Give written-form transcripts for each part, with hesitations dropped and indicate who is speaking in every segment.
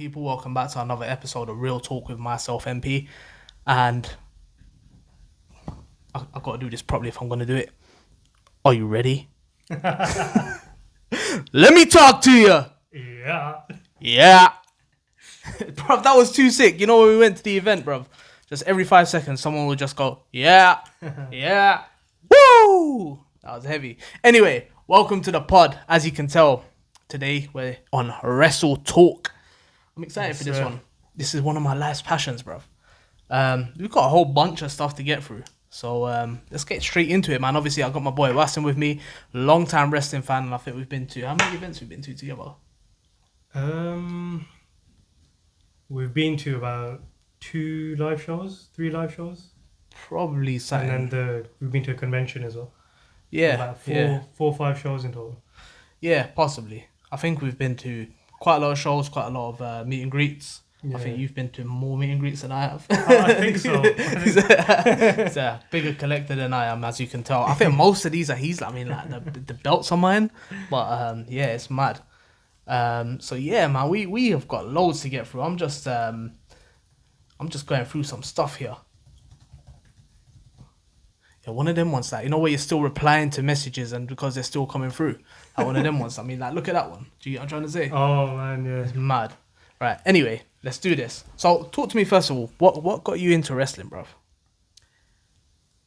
Speaker 1: people? Welcome back to another episode of Real Talk with myself, MP. And I've got to do this properly if I'm going to do it. Are you ready? Let me talk to you. Yeah. Bruv, that was too sick. You know, when we went to the event, bruv, just every 5 seconds, someone would just go, yeah. Woo! That was heavy. Anyway, welcome to the pod. As you can tell, today we're on WrestleTalk. I'm excited for this one. This is one of my life's passions, bruv. We've got a whole bunch of stuff to get through. So let's get straight into it, man. Obviously, I got my boy Wassim with me, long-time wrestling fan, and I think we've been to... How many events we've been to together?
Speaker 2: We've been to about 3 live shows.
Speaker 1: Probably something.
Speaker 2: And then we've been to a convention as well.
Speaker 1: Yeah.
Speaker 2: About 4 or 5 shows in total.
Speaker 1: Yeah, possibly. I think we've been to quite a lot of shows, quite a lot of meet and greets. Yeah. I think you've been to more meet and greets than I have.
Speaker 2: I think so.
Speaker 1: He's a bigger collector than I am, as you can tell. I think most of these are his. I mean, like the belts are mine. But yeah, it's mad. So yeah, man, we have got loads to get through. I'm just going through some stuff here. Yeah, one of them ones that, you know, where you're still replying to messages and because they're still coming through. Like one of them ones. I mean, like, look at that one. Do you get what I'm trying to say?
Speaker 2: Oh man, yeah.
Speaker 1: It's mad. Right. Anyway, let's do this. So talk to me first of all. What got you into wrestling, bruv?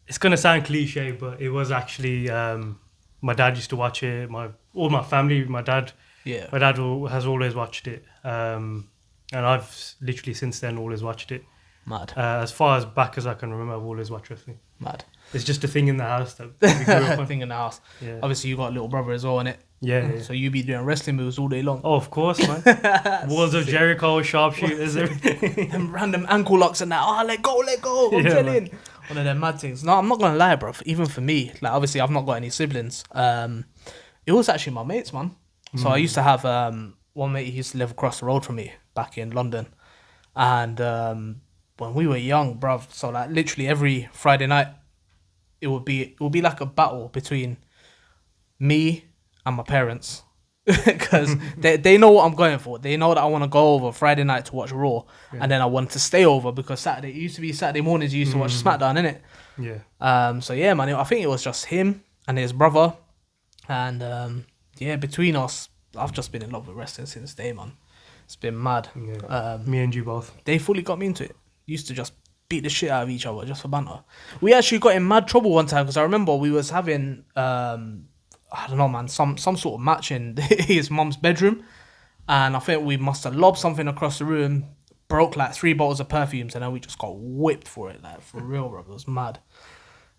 Speaker 2: It's gonna sound cliche, but it was actually my dad used to watch it. All my family, my dad has always watched it, and I've literally since then always watched it.
Speaker 1: Mad.
Speaker 2: As far as back as I can remember, I've always watched wrestling.
Speaker 1: Mad.
Speaker 2: It's just a thing in the house that we grew up on.
Speaker 1: Thing in the house.
Speaker 2: Yeah.
Speaker 1: Obviously, you got a little brother as well, innit?
Speaker 2: Yeah.
Speaker 1: So you be doing wrestling moves all day long.
Speaker 2: Oh, of course, man. Walls of Jericho, sharpshooters, everything.
Speaker 1: Them random ankle locks and that. Oh, let go. I'm chilling. One of them mad things. No, I'm not gonna lie, bro. Even for me, like obviously I've not got any siblings. It was actually my mates, man. So I used to have one mate. He used to live across the road from me back in London, and when we were young, bruv. So like literally every Friday night, it would be like a battle between me and my parents, because they know what I'm going for. They know that I want to go over Friday night to watch Raw, and then I wanted to stay over because Saturday, it used to be Saturday mornings. You used to watch SmackDown, innit?
Speaker 2: Yeah.
Speaker 1: So yeah, man. I think it was just him and his brother, and yeah, between us, I've just been in love with wrestling since day, man. It's been mad.
Speaker 2: Yeah. Me and you both.
Speaker 1: They fully got me into it. Used to just beat the shit out of each other just for banter. We actually got in mad trouble one time because I remember we was having I don't know, man, some sort of match in his mum's bedroom, and I think we must have lobbed something across the room, broke like 3 bottles of perfumes, and then we just got whipped for it, like for real, bro. It was mad,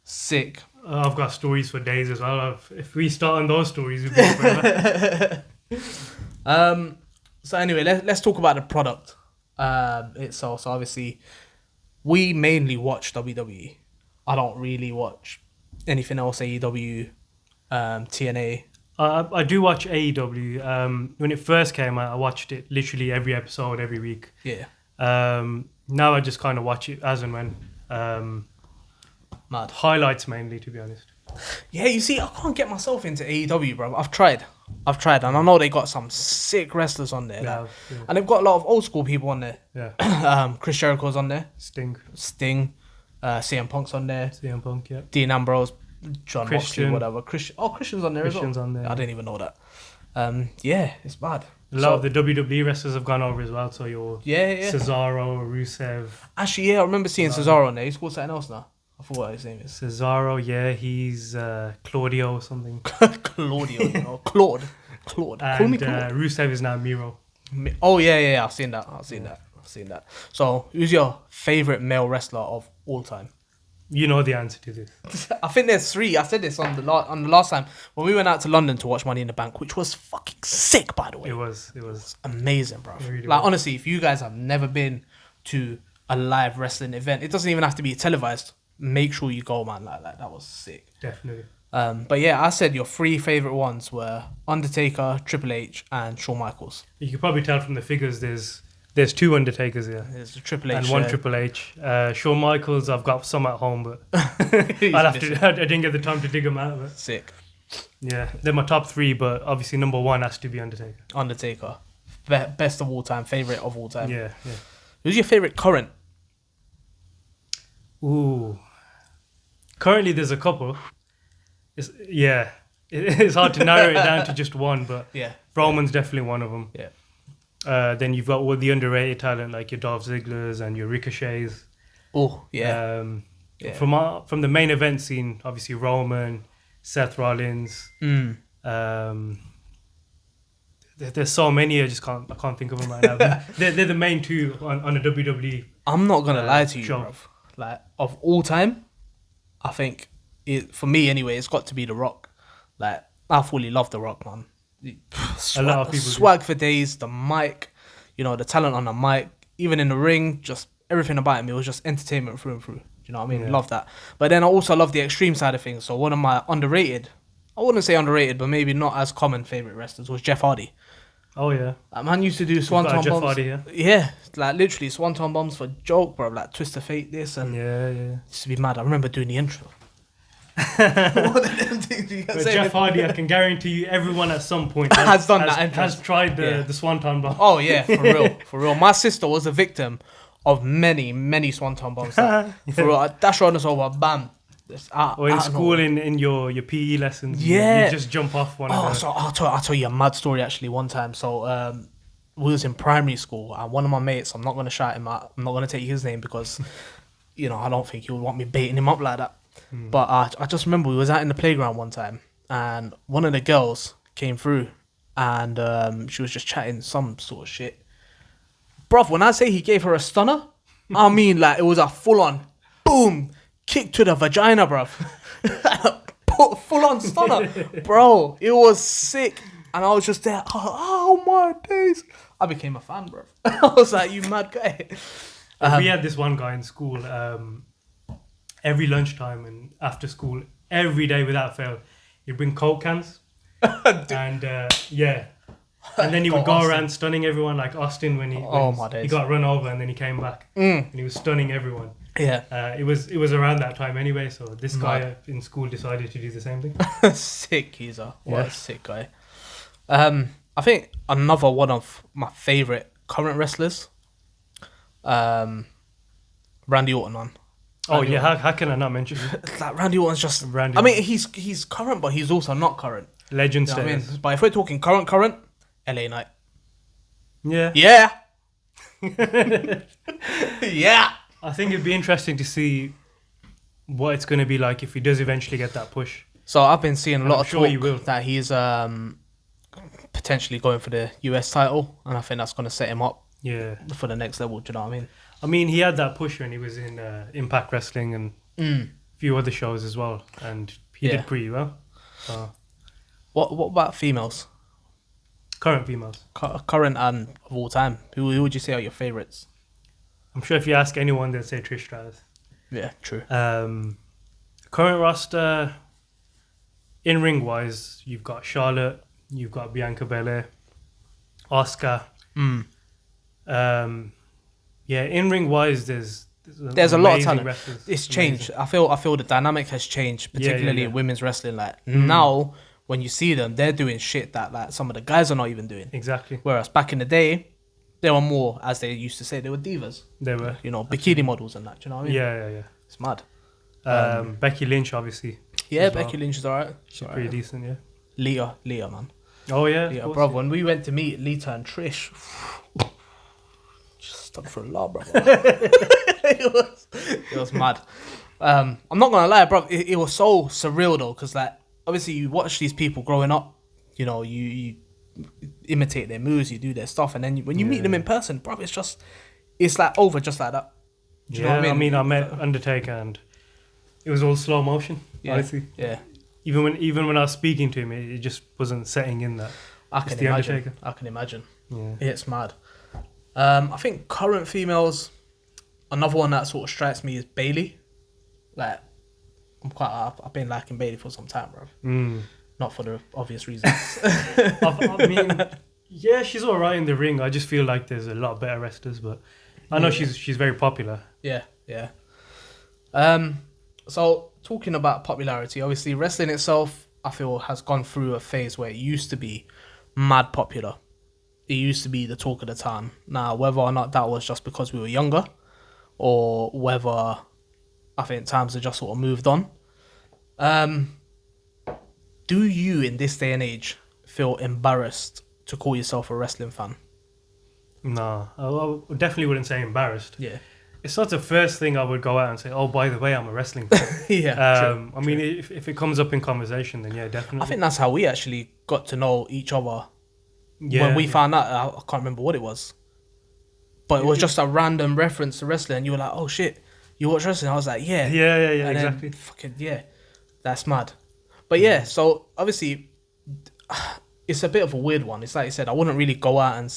Speaker 1: sick.
Speaker 2: I've got stories for days as well. If we start on those stories, we'll be forever.
Speaker 1: So anyway, let's talk about the product itself. So obviously, we mainly watch WWE. I don't really watch anything else, AEW, TNA.
Speaker 2: I do watch AEW. When it first came out, I watched it literally every episode, every week.
Speaker 1: Yeah.
Speaker 2: Now I just kind of watch it as and when.
Speaker 1: Mad.
Speaker 2: Highlights mainly, to be honest.
Speaker 1: Yeah, you see, I can't get myself into AEW, bro. I've tried, and I know they got some sick wrestlers on there.
Speaker 2: Yeah.
Speaker 1: And they've got a lot of old school people on there.
Speaker 2: Yeah.
Speaker 1: Chris Jericho's on there.
Speaker 2: Sting.
Speaker 1: CM Punk's on there.
Speaker 2: CM Punk, yeah.
Speaker 1: Dean Ambrose, John Moxley,
Speaker 2: Christian.
Speaker 1: whatever. Christian's on there as well.
Speaker 2: Christian's on there.
Speaker 1: I didn't even know that. Yeah, it's bad.
Speaker 2: A lot of the WWE wrestlers have gone over as well. So your Cesaro, Rusev.
Speaker 1: Actually, yeah, I remember seeing Cesaro on there. He's called something else now. I forgot what his name is.
Speaker 2: Cesaro, yeah, he's Claudio or something.
Speaker 1: Claudio, you know, Claude.
Speaker 2: And
Speaker 1: Call me Claude.
Speaker 2: Rusev is now Miro.
Speaker 1: Oh yeah, I've seen that. So, who's your favorite male wrestler of all time?
Speaker 2: You know the answer to this.
Speaker 1: I think there's 3. I said this on the last time when we went out to London to watch Money in the Bank, which was fucking sick, by the way.
Speaker 2: It was
Speaker 1: amazing, bro.
Speaker 2: Really
Speaker 1: like honestly, if you guys have never been to a live wrestling event, it doesn't even have to be televised. Make sure you go, man. Like that was sick.
Speaker 2: Definitely.
Speaker 1: But yeah, I said your 3 favorite ones were Undertaker, Triple H, and Shawn Michaels.
Speaker 2: You can probably tell from the figures. There's 2 Undertakers here.
Speaker 1: There's the Triple H
Speaker 2: and 1 Triple H. Shawn Michaels, I've got some at home, but I didn't get the time to dig them out.
Speaker 1: Sick.
Speaker 2: Yeah, they're my top 3, but obviously number 1 has to be Undertaker.
Speaker 1: best of all time, favorite of all time.
Speaker 2: Yeah.
Speaker 1: Who's your favorite current?
Speaker 2: Ooh. Currently, there's a couple. It's hard to narrow it down to just one, but
Speaker 1: Yeah.
Speaker 2: Roman's definitely one of them.
Speaker 1: Yeah.
Speaker 2: Then you've got all the underrated talent like your Dolph Ziggler's and your Ricochets.
Speaker 1: Oh, yeah.
Speaker 2: From the main event scene, obviously Roman, Seth Rollins. There's so many I can't think of them right now. They're the main two on the WWE.
Speaker 1: I'm not gonna lie to you,
Speaker 2: show.
Speaker 1: bruv. Like of all time, I think for me anyway, it's got to be The Rock. Like I fully love The Rock, man.
Speaker 2: A lot of people
Speaker 1: swag for days, the mic, the talent on the mic, even in the ring, just everything about him. It was just entertainment through and through. Do you know what I mean?
Speaker 2: Yeah.
Speaker 1: Love that. But then I also love the extreme side of things. So one of my underrated, I wouldn't say underrated, but maybe not as common favorite wrestlers was Jeff Hardy.
Speaker 2: Oh yeah,
Speaker 1: That man used to do swanton
Speaker 2: Jeff
Speaker 1: bombs.
Speaker 2: Hardy, yeah?
Speaker 1: Yeah, like literally swanton bombs for joke, bro. Like twist of fate, this and
Speaker 2: Yeah.
Speaker 1: used to be mad. I remember doing the intro. What of them things you can
Speaker 2: But
Speaker 1: say?
Speaker 2: Jeff Hardy, I can guarantee you, everyone at some point
Speaker 1: Has done that entrance.
Speaker 2: has tried the Swanton bomb.
Speaker 1: Oh yeah, for real. My sister was a victim of many swanton bombs. For real, I dash her on us over, bam.
Speaker 2: Or in school, in your PE lessons,
Speaker 1: Yeah.
Speaker 2: you just jump off one of
Speaker 1: Oh,
Speaker 2: the...
Speaker 1: so I'll tell you a mad story actually. One time, so we was in primary school, and one of my mates, I'm not gonna shout him out. I'm not gonna take his name because, I don't think he would want me baiting him up like that. But I just remember we was out in the playground one time, and one of the girls came through, and she was just chatting some sort of shit. Bruv, when I say he gave her a stunner, I mean like it was a full on boom kick to the vagina, bruv. Full on stunner, bro. It was sick, and I was just there. Oh my days! I became a fan, bro. I was like, you mad guy.
Speaker 2: We had this one guy in school. Every lunchtime and after school, every day without fail, he'd bring Coke cans, and and then he would go
Speaker 1: Austin.
Speaker 2: around stunning everyone like Austin when
Speaker 1: my days.
Speaker 2: he got run over and then he came back and he was stunning everyone.
Speaker 1: Yeah.
Speaker 2: It was around that time anyway, so this guy in school decided to do the same thing.
Speaker 1: Sick geezer. What a sick guy. I think another one of my favourite current wrestlers, Randy Orton, man.
Speaker 2: Oh yeah, how can I not mention it?
Speaker 1: Like Randy Orton's just.
Speaker 2: Randy
Speaker 1: I mean, he's current, but he's also not current.
Speaker 2: Legend
Speaker 1: You know what I
Speaker 2: status.
Speaker 1: mean? But if we're talking current, LA Knight.
Speaker 2: Yeah.
Speaker 1: Yeah. Yeah.
Speaker 2: I think it'd be interesting to see what it's going to be like if he does eventually get that push.
Speaker 1: So I've been seeing a lot
Speaker 2: I'm
Speaker 1: of
Speaker 2: sure he
Speaker 1: talk
Speaker 2: will.
Speaker 1: that he's potentially going for the US title, and I think that's going to set him up
Speaker 2: Yeah.
Speaker 1: for the next level. Do you know what I mean?
Speaker 2: I mean, he had that push when he was in Impact Wrestling and a few other shows as well, and he
Speaker 1: Yeah.
Speaker 2: did pretty well. So,
Speaker 1: What about females?
Speaker 2: current females.
Speaker 1: Current and of all time. Who would you say are your favourites?
Speaker 2: I'm sure if you ask anyone, they'll say Trish Stratus.
Speaker 1: Yeah, true.
Speaker 2: Current roster, in ring wise, you've got Charlotte, you've got Bianca Belair, Asuka. In ring wise, there's
Speaker 1: a lot of talent.
Speaker 2: wrestlers.
Speaker 1: It's
Speaker 2: Amazing.
Speaker 1: changed. I feel the dynamic has changed, particularly
Speaker 2: yeah.
Speaker 1: in women's wrestling. Like now, when you see them, they're doing shit that like some of the guys are not even doing.
Speaker 2: Exactly.
Speaker 1: Whereas back in the day, they were more, as they used to say, they were divas.
Speaker 2: They were.
Speaker 1: Bikini models and that. Do you know what I mean?
Speaker 2: Yeah.
Speaker 1: It's mad.
Speaker 2: Becky Lynch, obviously.
Speaker 1: Yeah,
Speaker 2: as well.
Speaker 1: Becky Lynch is alright.
Speaker 2: She's pretty decent, yeah.
Speaker 1: Leah, man.
Speaker 2: Oh yeah.
Speaker 1: Leah,
Speaker 2: of course,
Speaker 1: bro.
Speaker 2: yeah.
Speaker 1: When we went to meet Lita and Trish, just stuck for a lot, bro. it was mad. I'm not gonna lie, bro. It was so surreal though, because like obviously you watch these people growing up, you imitate their moves, you do their stuff, and then when you meet them in person, bro, it's like over just like that. Do you know what I mean?
Speaker 2: I met Undertaker and it was all slow motion. Honestly,
Speaker 1: Yeah.
Speaker 2: even when I was speaking to him, it just wasn't setting in that.
Speaker 1: I
Speaker 2: It's
Speaker 1: can
Speaker 2: the
Speaker 1: imagine.
Speaker 2: Undertaker.
Speaker 1: I can imagine.
Speaker 2: Yeah.
Speaker 1: It's mad. I think current females, another one that sort of strikes me is Bailey. Like, I've been liking Bailey for some time, bro. Not for the obvious reasons.
Speaker 2: I mean, yeah, she's all right in the ring. I just feel like there's a lot better wrestlers, but I know she's very popular.
Speaker 1: Yeah. So talking about popularity, obviously wrestling itself, I feel has gone through a phase where it used to be mad popular. it used to be the talk of the town. Now, whether or not that was just because we were younger, or whether I think times have just sort of moved on. Do you, in this day and age, feel embarrassed to call yourself a wrestling fan?
Speaker 2: No, I definitely wouldn't say embarrassed.
Speaker 1: Yeah.
Speaker 2: It's not the first thing I would go out and say, oh, by the way, I'm a wrestling fan.
Speaker 1: True,
Speaker 2: I mean, if it comes up in conversation, then yeah, definitely.
Speaker 1: I think that's how we actually got to know each other. When we found out, I can't remember what it was. But it was just a random reference to wrestling. And you were like, oh shit, you watch wrestling? I was like, yeah.
Speaker 2: Yeah,
Speaker 1: and
Speaker 2: exactly.
Speaker 1: Then, fucking, yeah. That's mad. But yeah, so obviously, it's a bit of a weird one. It's like you said, I wouldn't really go out and,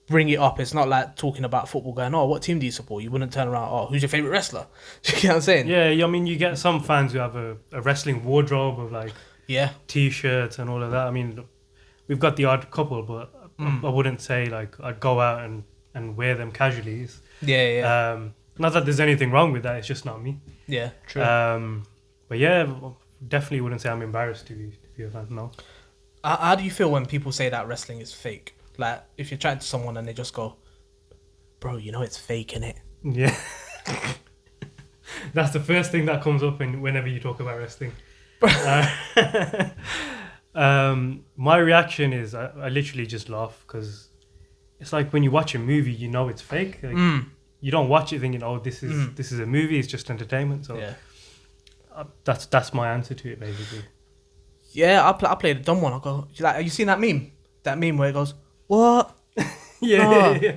Speaker 1: bring it up. It's not like talking about football going, oh, what team do you support? You wouldn't turn around, oh, who's your favourite wrestler? Do you get what I'm saying?
Speaker 2: Yeah, I mean, you get some fans who have a wrestling wardrobe of like T-shirts and all of that. I mean, we've got the odd couple, but I wouldn't say like I'd go out and wear them casually. Not that there's anything wrong with that. It's just not me.
Speaker 1: Yeah, true.
Speaker 2: But yeah, definitely wouldn't say I'm embarrassed to be a fan. No.
Speaker 1: How do you feel when people say that wrestling is fake? Like, if you're chatting to someone and they just go, bro, you know it's fake, innit?
Speaker 2: Yeah. That's the first thing that comes up whenever you talk about wrestling. My reaction is I literally just laugh because it's like when you watch a movie, you know it's fake. Like, you don't watch it thinking, oh, this is a movie, it's just entertainment. So that's my answer to it, basically.
Speaker 1: Yeah, I played a dumb one. I go, like, have you seen that meme? That meme where it goes, what?
Speaker 2: Yeah.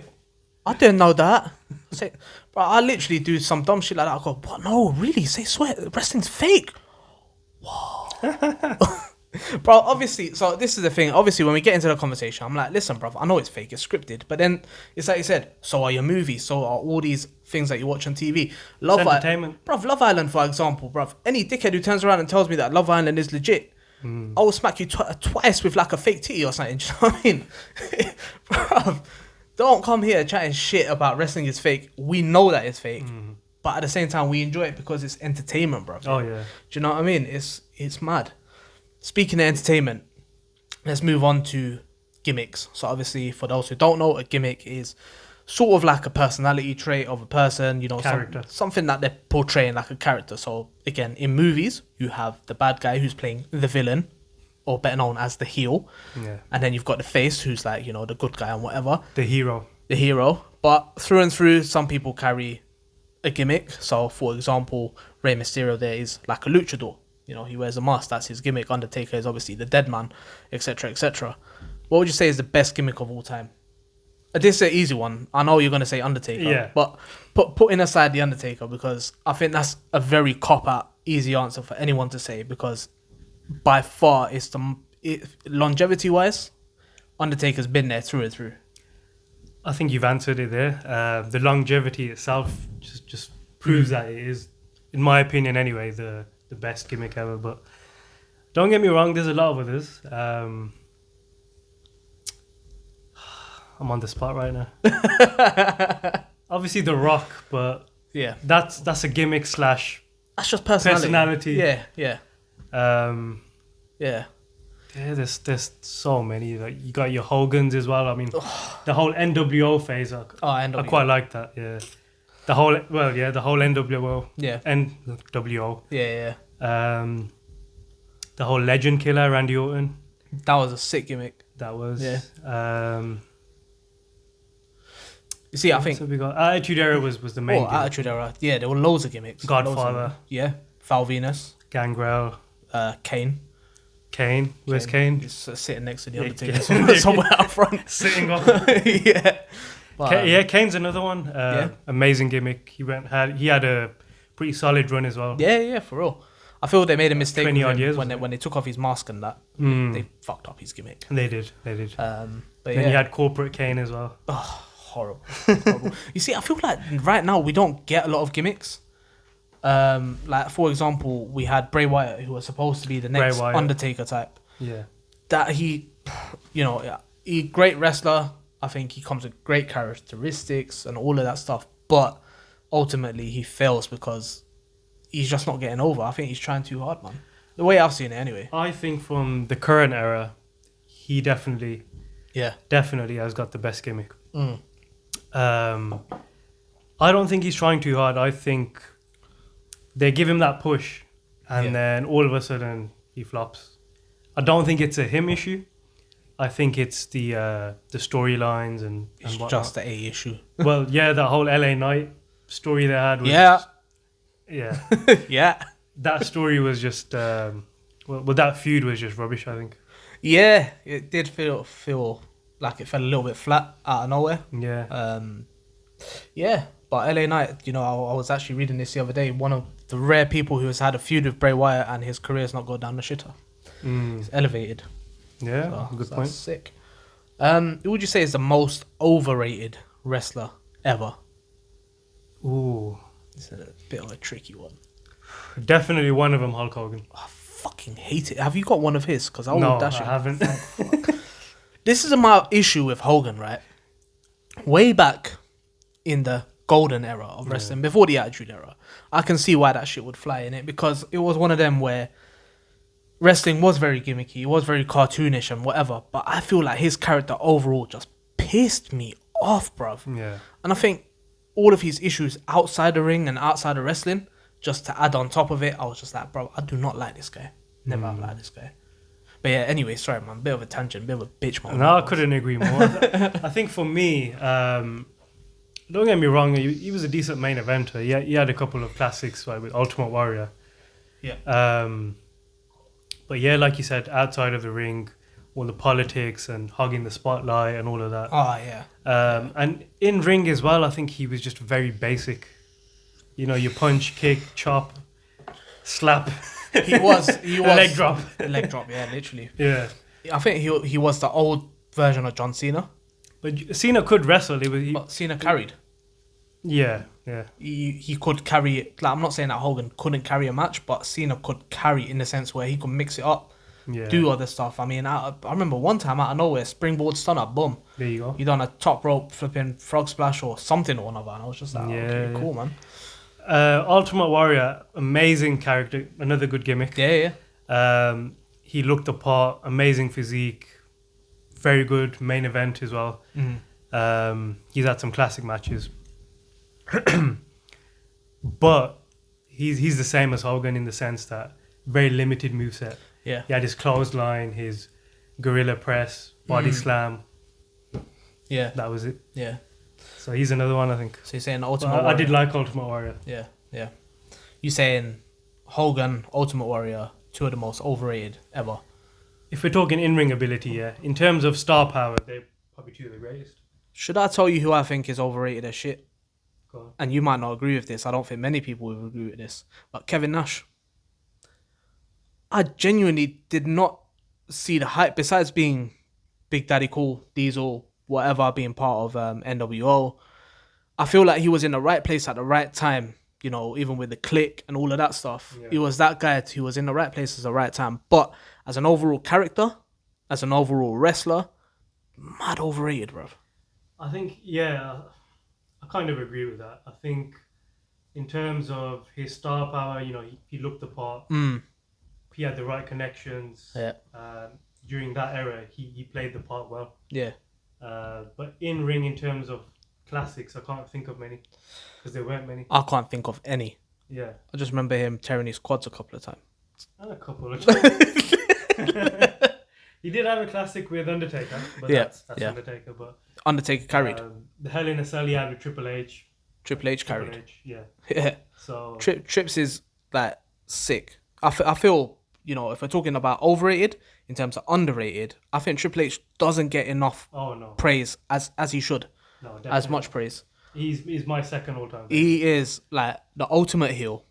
Speaker 1: I didn't know that. Bro, I literally do some dumb shit like that. I go, what? No, really? Say swear, wrestling's fake. Whoa. Bro, obviously, so this is the thing. Obviously, when we get into the conversation, I'm like, listen, bro, I know it's fake, it's scripted. But then it's like you said, so are your movies, so are all these things that you watch on TV.
Speaker 2: Entertainment.
Speaker 1: Love Island, for example, bro. Any dickhead who turns around and tells me that Love Island is legit, I will smack you twice with like a fake titty or something. Do you know what I mean? Bruv, don't come here chatting shit about wrestling is fake. We know that it's fake. But at the same time, we enjoy it because it's entertainment, bro.
Speaker 2: Oh, yeah.
Speaker 1: Do you know what I mean? It's mad. Speaking of entertainment, let's move on to gimmicks. So obviously, for those who don't know, a gimmick is sort of like a personality trait of a person,
Speaker 2: character.
Speaker 1: Something that they're portraying like a character. So again, in movies, you have the bad guy who's playing the villain, or better known as the heel.
Speaker 2: Yeah.
Speaker 1: And then you've got the face who's like, the good guy and whatever.
Speaker 2: The hero.
Speaker 1: But through and through, some people carry a gimmick. So for example, Rey Mysterio there is like a luchador. He wears a mask. That's his gimmick. Undertaker is obviously the dead man, etc., etc. What would you say is the best gimmick of all time? This is an easy one. I know you're going to say Undertaker. Yeah. But putting aside the Undertaker, because I think that's a very cop-out, easy answer for anyone to say, because by far, longevity-wise, Undertaker's been there through and through.
Speaker 2: I think you've answered it there. The longevity itself just proves that it is, in my opinion anyway, the best gimmick ever. But don't get me wrong, there's a lot of others. I'm on the spot right now. Obviously The Rock, but
Speaker 1: yeah,
Speaker 2: that's a gimmick / that's
Speaker 1: just personality.
Speaker 2: Yeah.
Speaker 1: Yeah,
Speaker 2: there's so many. Like, you got your Hogans as well. I mean, the whole NWO phase.
Speaker 1: NWO.
Speaker 2: I quite like that. Yeah, the whole NWO.
Speaker 1: Yeah.
Speaker 2: NWO.
Speaker 1: Yeah.
Speaker 2: The whole Legend Killer, Randy Orton.
Speaker 1: That was a sick gimmick.
Speaker 2: That was.
Speaker 1: Yeah. You see, I think
Speaker 2: we got Attitude Era was the main.
Speaker 1: Attitude Era. Yeah, there were loads of gimmicks.
Speaker 2: Godfather.
Speaker 1: Yeah. Val Venus.
Speaker 2: Gangrel.
Speaker 1: Kane.
Speaker 2: Where's Kane?
Speaker 1: He's sitting next to the Undertaker somewhere up front.
Speaker 2: Sitting on.
Speaker 1: Yeah. But,
Speaker 2: Kane's another one. Amazing gimmick. He had a pretty solid run as well.
Speaker 1: Yeah, for real. I feel they made a mistake
Speaker 2: 20 odd years
Speaker 1: when they took off his mask and that. They fucked up his gimmick.
Speaker 2: They did.
Speaker 1: But
Speaker 2: then you had Corporate Kane as well.
Speaker 1: Oh, horrible. You see, I feel like right now we don't get a lot of gimmicks. Like, for example, we had Bray Wyatt, who was supposed to be the next Undertaker type.
Speaker 2: Yeah.
Speaker 1: That he great wrestler. I think he comes with great characteristics and all of that stuff. But ultimately, he fails because he's just not getting over. I think he's trying too hard, man. The way I've seen it, anyway.
Speaker 2: I think from the current era, he definitely
Speaker 1: Yeah.
Speaker 2: Definitely has got the best gimmick. I don't think he's trying too hard. I think they give him that push, and then all of a sudden he flops. I don't think it's a him issue. I think it's the storylines and
Speaker 1: It's
Speaker 2: whatnot.
Speaker 1: just the A issue.
Speaker 2: Well, yeah, that whole LA Knight story they had was
Speaker 1: Yeah.
Speaker 2: That story was just that feud was just rubbish, I think.
Speaker 1: Yeah, it did feel like it fell a little bit flat out of nowhere.
Speaker 2: Yeah.
Speaker 1: Yeah, but LA Knight, you know, I was actually reading this the other day. One of the rare people who has had a feud with Bray Wyatt and his career's not gone down the shitter. He's elevated.
Speaker 2: Yeah, good point.
Speaker 1: That's sick. Who would you say is the most overrated wrestler ever?
Speaker 2: Ooh.
Speaker 1: It's a bit of a tricky one.
Speaker 2: Definitely one of them, Hulk Hogan.
Speaker 1: I fucking hate it. Have you got one of his? Because I will
Speaker 2: No,
Speaker 1: dash
Speaker 2: I
Speaker 1: it.
Speaker 2: haven't.
Speaker 1: This is my issue with Hogan, right? Way back in the golden era of wrestling, before the Attitude Era, I can see why that shit would fly in it, because it was one of them where wrestling was very gimmicky, it was very cartoonish and whatever, but I feel like his character overall just pissed me off, bruv.
Speaker 2: Yeah.
Speaker 1: And I think all of his issues outside the ring and outside of wrestling, just to add on top of it, I was just like, bro, I do not like this guy. Never have liked this guy. But yeah, anyway, sorry, man. Bit of a tangent, bit of a bitch, man.
Speaker 2: No, I couldn't agree more. I think for me, don't get me wrong, he was a decent main eventer. He had a couple of classics like with Ultimate Warrior.
Speaker 1: Yeah.
Speaker 2: But yeah, like you said, outside of the ring, all the politics and hogging the spotlight and all of that.
Speaker 1: Oh, yeah.
Speaker 2: And in ring as well, I think he was just very basic. You know, you punch, kick, chop, slap.
Speaker 1: He was.
Speaker 2: Leg drop.
Speaker 1: Leg drop, yeah, literally.
Speaker 2: Yeah.
Speaker 1: I think he was the old version of John Cena.
Speaker 2: But Cena could wrestle.
Speaker 1: But Cena carried.
Speaker 2: Yeah.
Speaker 1: He could carry it. Like, I'm not saying that Hogan couldn't carry a match, but Cena could carry in the sense where he could mix it up, do other stuff. I mean, I remember one time out of nowhere, springboard stunner, boom.
Speaker 2: There you go.
Speaker 1: You done a top rope flipping frog splash or something or another, and I was just like, okay, cool, man.
Speaker 2: Ultimate Warrior, amazing character, another good gimmick.
Speaker 1: Yeah.
Speaker 2: He looked the part, amazing physique, very good main event as well. He's had some classic matches. But he's the same as Hogan in the sense that very limited moveset.
Speaker 1: Yeah.
Speaker 2: He had his clothesline, his gorilla press, body slam.
Speaker 1: Yeah.
Speaker 2: That was it.
Speaker 1: Yeah.
Speaker 2: So he's another one, I think.
Speaker 1: So you're saying Ultimate
Speaker 2: Warrior.
Speaker 1: Warrior?
Speaker 2: I did like Ultimate Warrior.
Speaker 1: Yeah. You saying Hogan, Ultimate Warrior, two of the most overrated ever?
Speaker 2: If we're talking in-ring ability, yeah. In terms of star power, they're probably two of the greatest.
Speaker 1: Should I tell you who I think is overrated as shit?
Speaker 2: Go on.
Speaker 1: And you might not agree with this. I don't think many people will agree with this. But Kevin Nash. I genuinely did not see the hype. Besides being Big Daddy Cool, Diesel, whatever, being part of NWO, I feel like he was in the right place at the right time. You know, even with the click and all of that stuff. Yeah. He was that guy who was in the right place at the right time. But as an overall character, as an overall wrestler, mad overrated, bro.
Speaker 2: I think, I kind of agree with that. I think in terms of his star power, you know, he looked the part. He had the right connections.
Speaker 1: Yeah.
Speaker 2: During that era, he played the part well.
Speaker 1: Yeah.
Speaker 2: But in ring, in terms of classics, I can't think of many because there weren't many.
Speaker 1: I can't think of any.
Speaker 2: Yeah.
Speaker 1: I just remember him tearing his quads a couple of times.
Speaker 2: And a couple of times. He did have a classic with Undertaker, but that's Undertaker. But
Speaker 1: Undertaker carried.
Speaker 2: The Hell in a Cell he had with Triple H.
Speaker 1: Triple H carried.
Speaker 2: Yeah. So
Speaker 1: Trips is like sick. I feel, you know, if we're talking about overrated in terms of underrated, I think Triple H doesn't get enough praise as he should.
Speaker 2: No, definitely
Speaker 1: as much praise.
Speaker 2: He's my second all-time.
Speaker 1: He is like the ultimate heel.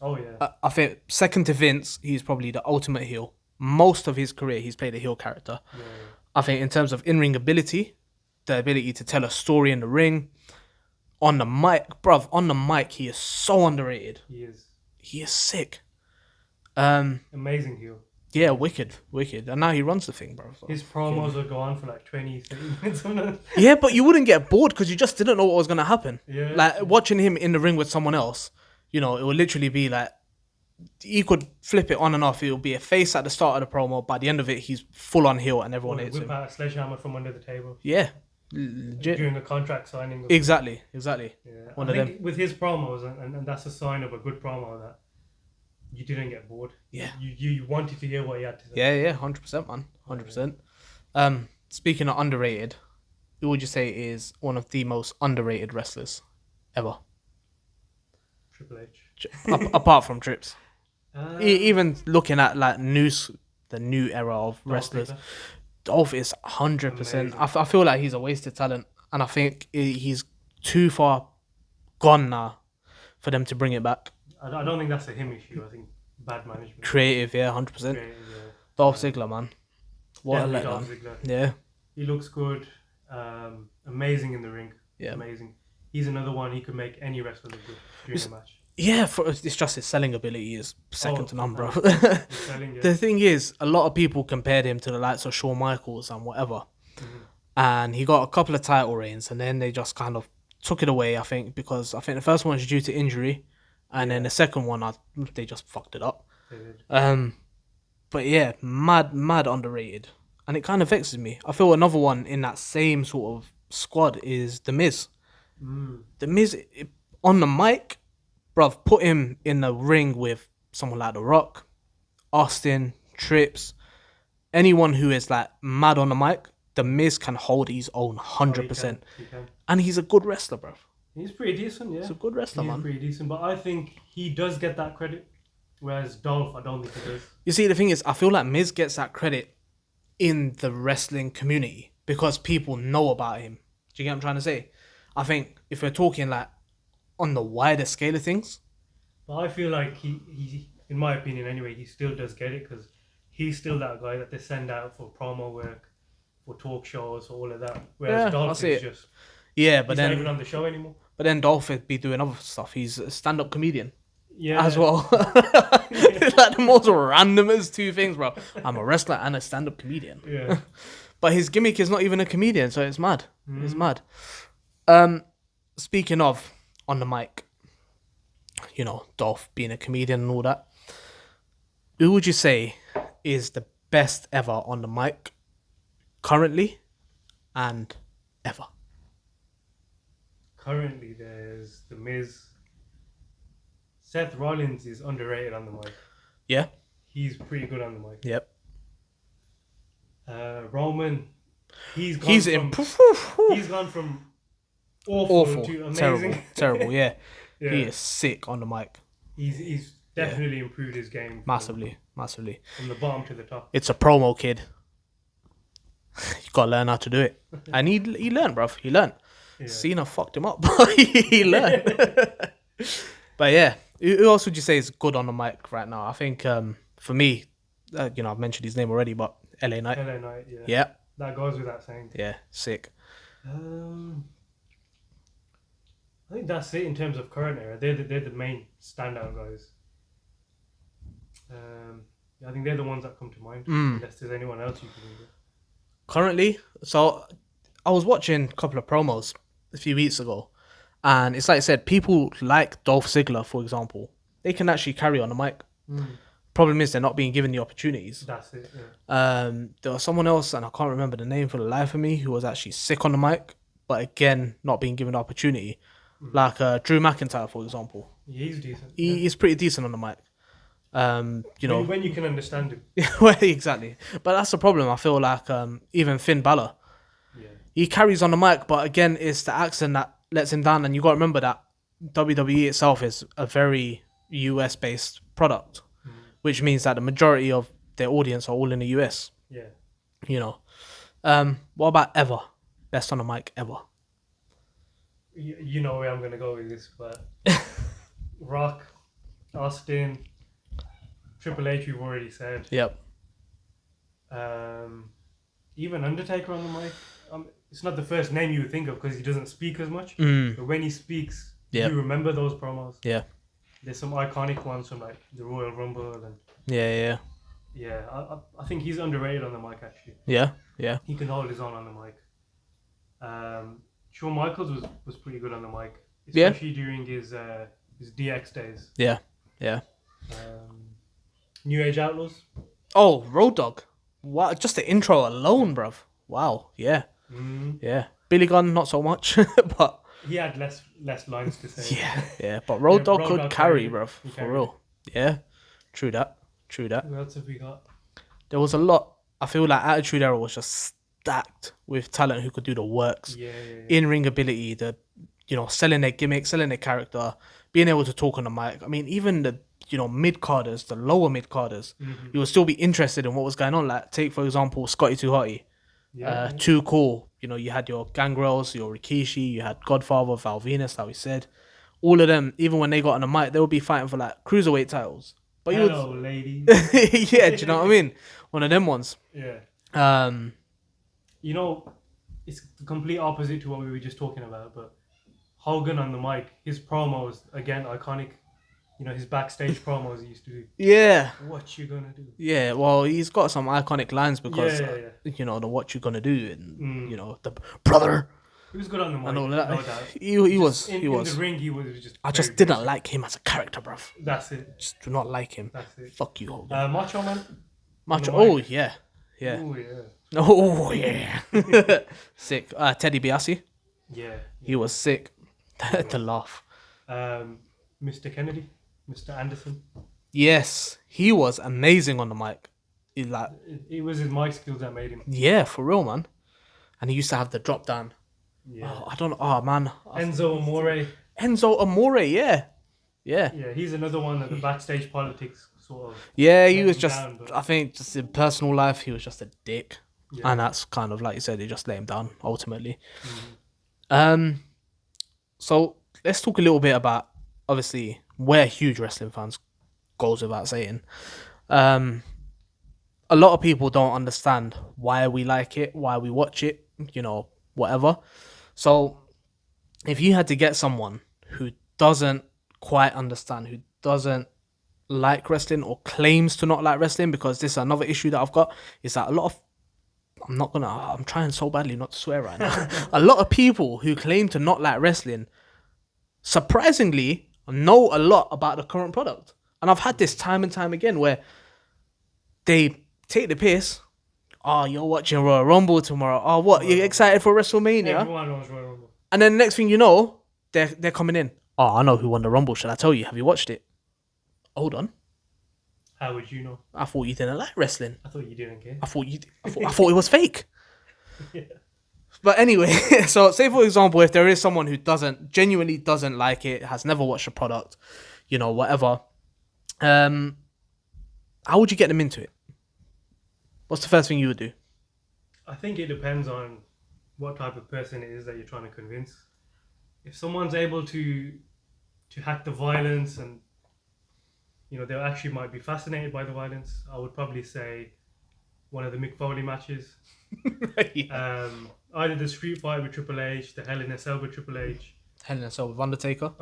Speaker 2: Oh yeah.
Speaker 1: I think second to Vince, he's probably the ultimate heel. Most of his career, he's played a heel character. Yeah. I think in terms of in-ring ability, the ability to tell a story in the ring, on the mic, he is so underrated. He is sick.
Speaker 2: Amazing heel.
Speaker 1: Yeah, wicked. And now he runs the thing, bro. So,
Speaker 2: his promos will go on for like 20, 30 minutes.
Speaker 1: Yeah, but you wouldn't get bored because you just didn't know what was going to happen.
Speaker 2: Yeah.
Speaker 1: Like, watching him in the ring with someone else, you know, it would literally be like he could flip it on and off. It'll be a face at the start of the promo. By the end of it, he's full on heel and everyone hates
Speaker 2: whip
Speaker 1: him.
Speaker 2: out a sledgehammer from under the table.
Speaker 1: Yeah, legit.
Speaker 2: During a contract signing.
Speaker 1: Exactly.
Speaker 2: Yeah. I think with his promos, and that's a sign of a good promo, that you didn't get bored.
Speaker 1: Yeah.
Speaker 2: You wanted to hear what he had to say.
Speaker 1: Yeah, 100%, man. 100%. Speaking of underrated, who would you say is one of the most underrated wrestlers ever?
Speaker 2: Triple H.
Speaker 1: Apart from Trips. Even looking at like the new era of wrestlers, Dolph is 100%. I feel like he's a wasted talent, and I think he's too far gone now for them to bring it back.
Speaker 2: I don't think that's a him issue. I think bad management.
Speaker 1: Creative, yeah, 100%. Dolph Ziggler, man. What a letdown. Yeah.
Speaker 2: He looks good. Amazing in the ring.
Speaker 1: Yeah.
Speaker 2: Amazing. He's another one. He could make any wrestler look good during the match.
Speaker 1: Yeah, it's just his selling ability is second to none, bro. The thing is, a lot of people compared him to the likes of Shawn Michaels and whatever. Mm-hmm. And he got a couple of title reigns, and then they just kind of took it away, I think, because I think the first one was due to injury, and then the second one, they just fucked it up. But yeah, mad underrated. And it kind of vexes me. I feel another one in that same sort of squad is The Miz. The Miz, on the mic, bruv, put him in the ring with someone like The Rock, Austin, Trips, anyone who is like mad on the mic. The Miz can hold his own 100%. He can. And he's a good wrestler, bruv.
Speaker 2: He's pretty decent, yeah.
Speaker 1: He's a good wrestler, man.
Speaker 2: He's pretty decent, but I think he does get that credit, whereas Dolph, I don't think he does.
Speaker 1: You see, the thing is, I feel like Miz gets that credit in the wrestling community because people know about him. Do you get what I'm trying to say? I think if we're talking like on the wider scale of things,
Speaker 2: but I feel like he in my opinion anyway, he still does get it because he's still that guy that they send out for promo work, for talk shows, all of that. Whereas Dolph is just
Speaker 1: but
Speaker 2: he's
Speaker 1: then
Speaker 2: not even on the show anymore.
Speaker 1: But then Dolph would be doing other stuff. He's a stand-up comedian.
Speaker 2: Yeah.
Speaker 1: As well. It's like the most randomest two things, bro. I'm a wrestler and a stand-up comedian.
Speaker 2: Yeah.
Speaker 1: But his gimmick is not even a comedian, so it's mad. It's mad. Speaking of on the mic, you know, Dolph being a comedian and all that, who would you say is the best ever on the mic currently and ever?
Speaker 2: Currently, there's The Miz. Seth Rollins is underrated on the mic.
Speaker 1: Yeah.
Speaker 2: He's pretty good on the mic.
Speaker 1: Yep.
Speaker 2: Roman, he's gone from awful to amazing.
Speaker 1: Terrible, yeah. He is sick on the mic.
Speaker 2: He's definitely improved his game.
Speaker 1: Massively.
Speaker 2: From the bottom to the top.
Speaker 1: It's a promo, kid. You gotta learn how to do it. And he learned, bruv. He learned. Yeah. Cena fucked him up, but he learned. But yeah, who else would you say is good on the mic right now? I think for me, you know, I've mentioned his name already, but LA Knight.
Speaker 2: LA Knight, yeah.
Speaker 1: Yeah.
Speaker 2: That goes without saying.
Speaker 1: Yeah, sick.
Speaker 2: I think that's it in terms of current era. They're the main standout guys. I think they're the ones that come to mind. Unless there's anyone else you can think of.
Speaker 1: Currently, so I was watching a couple of promos a few weeks ago, and it's like I said, people like Dolph Ziggler, for example, they can actually carry on the mic. Problem is they're not being given the opportunities.
Speaker 2: That's it. Yeah.
Speaker 1: There was someone else, and I can't remember the name for the life of me, who was actually sick on the mic, but again not being given the opportunity. Like Drew McIntyre, for example.
Speaker 2: He's decent.
Speaker 1: He's pretty decent on the mic. You know,
Speaker 2: when you can understand him.
Speaker 1: Well, exactly. But that's the problem. I feel like even Finn Balor, he carries on the mic, but again, it's the accent that lets him down. And you got to remember that WWE itself is a very US based product, which means that the majority of their audience are all in the US.
Speaker 2: Yeah.
Speaker 1: You know, what about ever? Best on the mic ever?
Speaker 2: You know where I'm gonna go with this, but Rock, Austin, Triple H, we've already said.
Speaker 1: Yep.
Speaker 2: Even Undertaker on the mic. It's not the first name you would think of because he doesn't speak as much. But when he speaks, you remember those promos.
Speaker 1: Yeah.
Speaker 2: There's some iconic ones from like the Royal Rumble and.
Speaker 1: Yeah.
Speaker 2: I think he's underrated on the mic actually.
Speaker 1: Yeah.
Speaker 2: He can hold his own on the mic. Shawn Michaels was pretty good on the mic, especially during his DX days.
Speaker 1: Yeah.
Speaker 2: New Age Outlaws.
Speaker 1: Oh, Road Dogg. Wow, just the intro alone, bruv. Wow, yeah. Yeah. Billy Gunn, not so much, but
Speaker 2: He had less lines to say.
Speaker 1: yeah. But Road Dogg
Speaker 2: Road
Speaker 1: could
Speaker 2: Dogg
Speaker 1: carry,
Speaker 2: carried
Speaker 1: bruv,
Speaker 2: He
Speaker 1: for
Speaker 2: carried
Speaker 1: real. Yeah, true that.
Speaker 2: Who else have we got?
Speaker 1: There was a lot. I feel like Attitude Era was just stacked with talent who could do the works,
Speaker 2: Yeah.
Speaker 1: in ring ability, selling their gimmick, selling their character, being able to talk on the mic. I mean, even the mid carders, the lower mid carders, you would still be interested in what was going on. Like, take for example, Scotty 2 Hotty. Too Cool. You had your Gangrels, your Rikishi, you had Godfather, Val Venus, like we said. All of them, even when they got on the mic, they would be fighting for like cruiserweight titles. But
Speaker 2: Hello, ladies.
Speaker 1: yeah, do you know what I mean? One of them ones.
Speaker 2: Yeah.
Speaker 1: Um,
Speaker 2: It's the complete opposite to what we were just talking about. But Hogan on the mic, his promos again iconic. His backstage promos he used to do.
Speaker 1: Yeah.
Speaker 2: What you gonna do?
Speaker 1: Yeah, well, he's got some iconic lines because,
Speaker 2: Yeah.
Speaker 1: the what you gonna do and, the brother.
Speaker 2: He was good on the mic.
Speaker 1: And all that.
Speaker 2: No doubt.
Speaker 1: He was.
Speaker 2: In the ring, he was just.
Speaker 1: I just
Speaker 2: very
Speaker 1: didn't
Speaker 2: basic.
Speaker 1: like him as a character, bruv.
Speaker 2: That's it.
Speaker 1: Just do not like him.
Speaker 2: That's it.
Speaker 1: Fuck you, Hogan.
Speaker 2: Macho Man.
Speaker 1: Macho.
Speaker 2: on the
Speaker 1: Oh,
Speaker 2: mic.
Speaker 1: yeah. Yeah.
Speaker 2: Oh yeah.
Speaker 1: Oh, yeah. Sick. Teddy Biasi.
Speaker 2: Yeah.
Speaker 1: He was sick. To laugh.
Speaker 2: Mr. Kennedy, Mr. Anderson.
Speaker 1: Yes. He was amazing on the mic.
Speaker 2: It was his mic skills that made him.
Speaker 1: Yeah, for real, man. And he used to have the drop down.
Speaker 2: Yeah.
Speaker 1: Oh, I don't know. Oh, man.
Speaker 2: Enzo Amore.
Speaker 1: Enzo Amore, yeah. Yeah.
Speaker 2: Yeah, he's another one that the backstage politics sort of.
Speaker 1: Yeah, he
Speaker 2: let
Speaker 1: was
Speaker 2: him
Speaker 1: just,
Speaker 2: down, but-
Speaker 1: I think, just in personal life, he was just a dick.
Speaker 2: Yeah.
Speaker 1: And that's kind of, like you said, it just let him down, ultimately. So, let's talk a little bit about, obviously, we're huge wrestling fans, goes without saying. A lot of people don't understand why we like it, why we watch it, whatever. So, if you had to get someone who doesn't quite understand, who doesn't like wrestling or claims to not like wrestling, because this is another issue that I've got, is that a lot of, I'm trying so badly not to swear right now. A lot of people who claim to not like wrestling, surprisingly, know a lot about the current product. And I've had this time and time again where they take the piss. Oh, you're watching Royal Rumble tomorrow. Oh, what? You're excited for WrestleMania?
Speaker 2: Everyone knows Royal Rumble.
Speaker 1: And then next thing you know, they're coming in. Oh, I know who won the Rumble. Should I tell you? Have you watched it? Hold on.
Speaker 2: How would you know?
Speaker 1: I thought you didn't like wrestling.
Speaker 2: I thought you didn't care.
Speaker 1: I thought it was fake.
Speaker 2: Yeah.
Speaker 1: But anyway, so say for example, if there is someone who genuinely doesn't like it, has never watched the product, whatever, how would you get them into it? What's the first thing you would do?
Speaker 2: I think it depends on what type of person it is that you're trying to convince. If someone's able to hack the violence and they actually might be fascinated by the violence, I would probably say one of the Mick Foley matches.
Speaker 1: Yeah.
Speaker 2: Either the street fight with Triple H, the Hell in a Cell with Triple H,
Speaker 1: Hell in a Cell with Undertaker.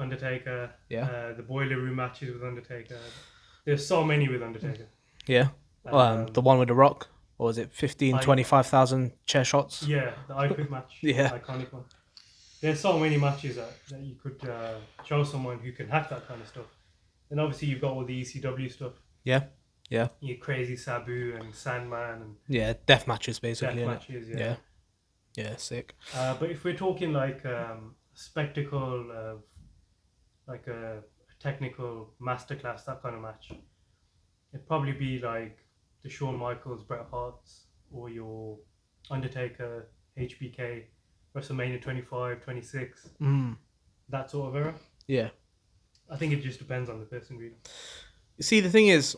Speaker 1: Yeah.
Speaker 2: The Boiler Room matches with Undertaker. There's so many with Undertaker.
Speaker 1: Yeah. The one with The Rock. Or was it 25,000 chair shots?
Speaker 2: Yeah, the iQuit match.
Speaker 1: Yeah.
Speaker 2: Iconic one. There's so many matches that you could show someone who can hack that kind of stuff. And obviously you've got all the ECW stuff.
Speaker 1: Yeah. Yeah.
Speaker 2: Your Crazy Sabu and Sandman and
Speaker 1: Yeah, death matches basically.
Speaker 2: death
Speaker 1: innit?
Speaker 2: matches, yeah.
Speaker 1: Yeah. Yeah, sick.
Speaker 2: But if we're talking like spectacle, like a technical masterclass, that kind of match, it'd probably be like the Shawn Michaels, Bret Hart's, or your Undertaker, HBK, WrestleMania 25, 26, that sort of era.
Speaker 1: Yeah.
Speaker 2: I think it just depends on the person, really.
Speaker 1: See, the thing is,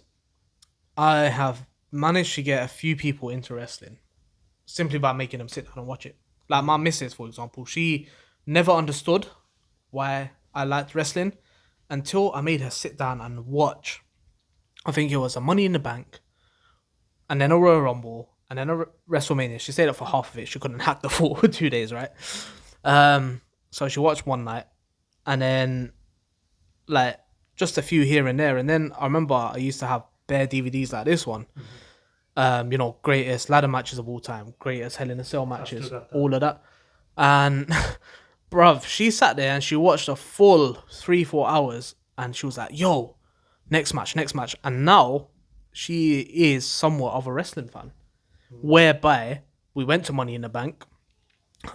Speaker 1: I have managed to get a few people into wrestling simply by making them sit down and watch it. Like my missus, for example, she never understood why I liked wrestling until I made her sit down and watch. I think it was a Money in the Bank, and then a Royal Rumble, and then a WrestleMania. She stayed up for half of it. She couldn't hack the full 2 days, right? So she watched one night, and then like just a few here and there. And then I remember I used to have bare DVDs like this one. Greatest ladder matches of all time, greatest Hell in a Cell matches, all of that. And bruv, she sat there and she watched a full 3-4 hours, and she was like, yo, next match. And now she is somewhat of a wrestling fan, whereby we went to Money in the Bank.